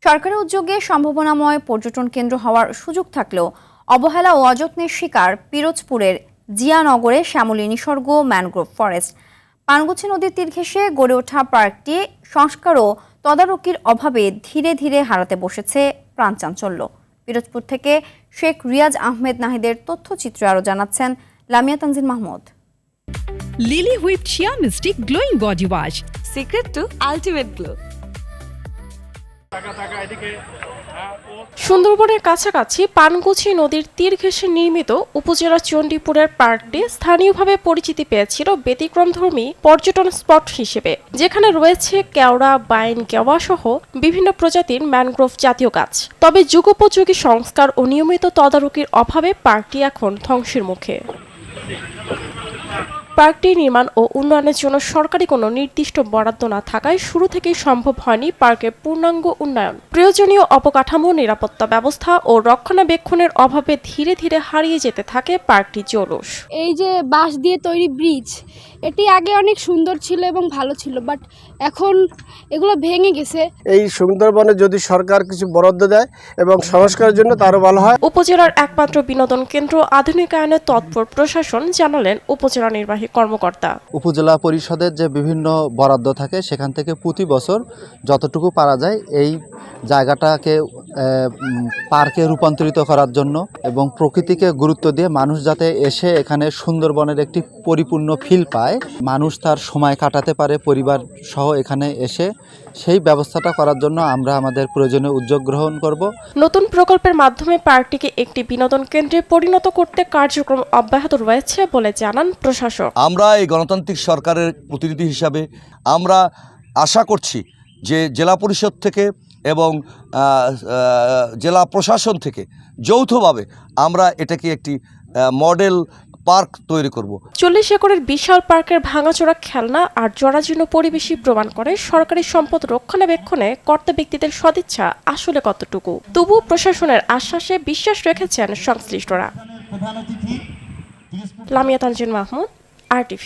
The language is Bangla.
সরকারি উদ্যোগে সম্ভাবনাময় পর্যটন কেন্দ্র হওয়ার সুযোগ থাকলেও অবহেলা ও অযত্নের শিকার পিরোজপুরের জিয়ানগরে শ্যামলী নিসর্গ ম্যানগ্রোভ ফরেস্ট। পানগুছি নদীর তীর ঘেঁষে গড়ে ওঠা পার্কটি সংস্কার ও তদারকির অভাবে ধীরে ধীরে হারাতে বসেছে প্রাণচাঞ্চল্য। পিরোজপুর থেকে শেখ রিয়াজ আহমেদ নাহিদের তথ্যচিত্র আরও জানাচ্ছেন Lamia Tanjin Mahmud. Lily whip chia misty glowing body wash, secret to ultimate glow. সুন্দরবনের কাছাকাছি পানগুছি নদীর তীর ঘেঁষে নির্মিত উপজেলার চণ্ডীপুরের পার্কটি স্থানীয়ভাবে পরিচিতি পেয়েছিল ব্যতিক্রমধর্মী পর্যটন স্পট হিসেবে, যেখানে রয়েছে কেওড়া, বাইন, কেওয়া সহ বিভিন্ন প্রজাতির ম্যানগ্রোভ জাতীয় গাছ। তবে যুগোপযোগী সংস্কার ও নিয়মিত তদারকির অভাবে পার্কটি এখন ধ্বংসের মুখে। পার্কটি নির্মাণ ও উন্নয়নের জন্য সরকারি কোনো নির্দিষ্ট বরাদ্দ না থাকায় শুরু থেকেই সম্ভব হয়নি পার্কের পূর্ণাঙ্গ উন্নয়ন। প্রয়োজনীয় অবকাঠামো, নিরাপত্তা ব্যবস্থা ও রক্ষণাবেক্ষণের অভাবে ধীরে ধীরে হারিয়ে যেতে থাকে পার্কটি জৌলুস। এই যে বাঁশ দিয়ে তৈরি ব্রিজ, এটি আগে অনেক সুন্দর ছিল এবং ভালো ছিল, বাট এখন এগুলো ভেঙে গেছে। এই সুন্দরবনে যদি সরকার কিছু বরাদ্দ দেয় এবং সংস্কারের জন্য তারও ভালো হয়। উপজেলার একমাত্র বিনোদন কেন্দ্র আধুনিকায়নে তৎপর প্রশাসন, জানালেন উপজেলা নির্বাহী কর্মকর্তা। উপজেলা পরিষদের যে বিভিন্ন বরাদ্দ থাকে সেখান থেকে প্রতি বছর যতটুকু পারা যায় এই জায়গাটাকে পার্কে রূপান্তরিত করার জন্য এবং প্রকৃতিকে গুরুত্ব দিয়ে মানুষ যাতে এসে এখানে সুন্দরবনের একটি পরিপূর্ণ ফিল পায়, মানুষ তার সময় কাটাতে পারে পরিবার সহ এখানে এসে, সেই ব্যবস্থাটা করার জন্য আমরা আমাদের প্রয়োজনীয় উদ্যোগ গ্রহণ করব। নতুন প্রকল্পের মাধ্যমে পার্কটিকে একটি বিনোদন কেন্দ্রে পরিণত করতে কার্যক্রম অব্যাহত রয়েছে বলে জানান প্রশাসক। আমরা এই গণতান্ত্রিক সরকারের প্রতিনিধি হিসাবে আমরা আশা করছি যে জেলা পরিষদ থেকে এবং জেলা প্রশাসন থেকে যৌথভাবে আমরা এটাকে একটি মডেল পার্ক তৈরি করব। 40 একরের বিশাল পার্কের ভাঙাচোরা খেলনা আর জরাজীর্ণ পরিবেশই প্রমাণ করে সরকারি সম্পদ রক্ষণাবেক্ষণে কর্তা ব্যক্তিদের সদিচ্ছা আসলে কতটুকু। তবু প্রশাসনের আশ্বাসে বিশ্বাস রেখেছেন সংশ্লিষ্টরা। লামিয়া তানজিন মাহমুদ, RTV।